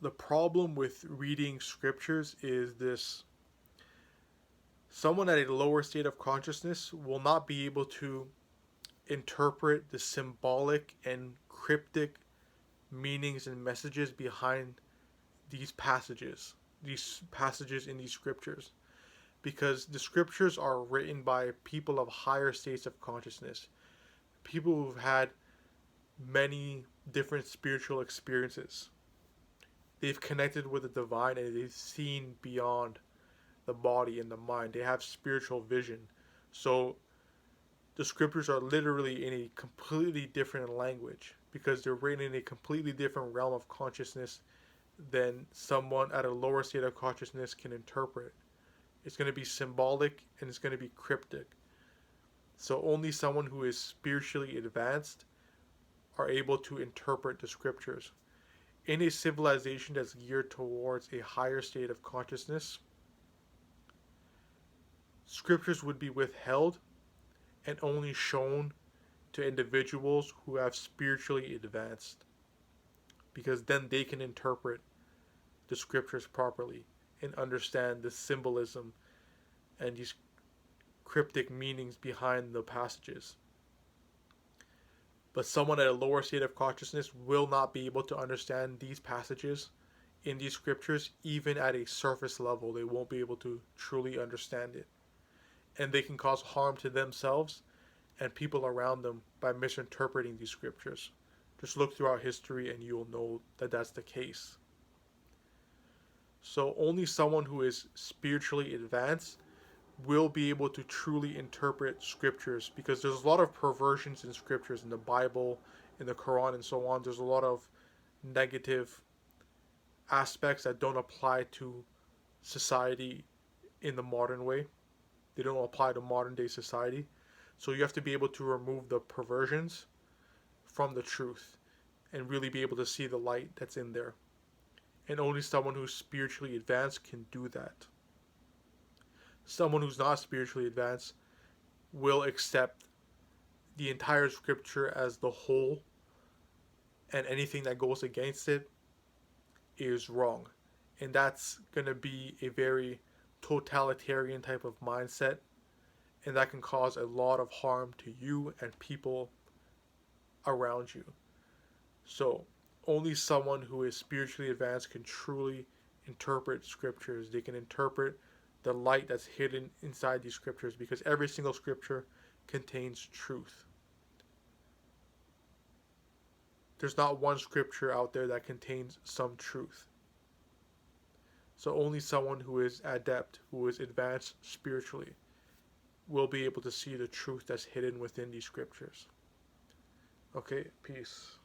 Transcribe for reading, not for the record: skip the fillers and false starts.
The problem with reading scriptures is this: someone at a lower state of consciousness will not be able to interpret the symbolic and cryptic meanings and messages behind these passages, in these scriptures, because the scriptures are written by people of higher states of consciousness, people who've had many different spiritual experiences. They've connected with the divine and they've seen beyond the body and the mind. They have spiritual vision. So the scriptures are literally in a completely different language because they're written in a completely different realm of consciousness than someone at a lower state of consciousness can interpret. It's going to be symbolic and it's going to be cryptic. So only someone who is spiritually advanced are able to interpret the scriptures. In a civilization that's geared towards a higher state of consciousness, scriptures would be withheld and only shown to individuals who have spiritually advanced, because then they can interpret the scriptures properly and understand the symbolism and these cryptic meanings behind the passages. But someone at a lower state of consciousness will not be able to understand these passages in these scriptures, even at a surface level. They won't be able to truly understand it. And they can cause harm to themselves and people around them by misinterpreting these scriptures. Just look throughout history and you'll know that that's the case. So only someone who is spiritually advanced will be able to truly interpret scriptures, because there's a lot of perversions in scriptures, in the Bible, in the Quran, and so on. There's a lot of negative aspects that don't apply to society in the modern way. They don't apply to modern day society. So you have to be able to remove the perversions from the truth and really be able to see the light that's in there. And only someone who's spiritually advanced can do that. Someone who's not spiritually advanced will accept the entire scripture as the whole, and anything that goes against it is wrong. And that's going to be a very totalitarian type of mindset, and that can cause a lot of harm to you and people around you. So, only someone who is spiritually advanced can truly interpret scriptures. They can interpret the light that's hidden inside these scriptures, because every single scripture contains truth. There's not one scripture out there that contains some truth. So only someone who is adept, who is advanced spiritually, will be able to see the truth that's hidden within these scriptures. Okay, peace.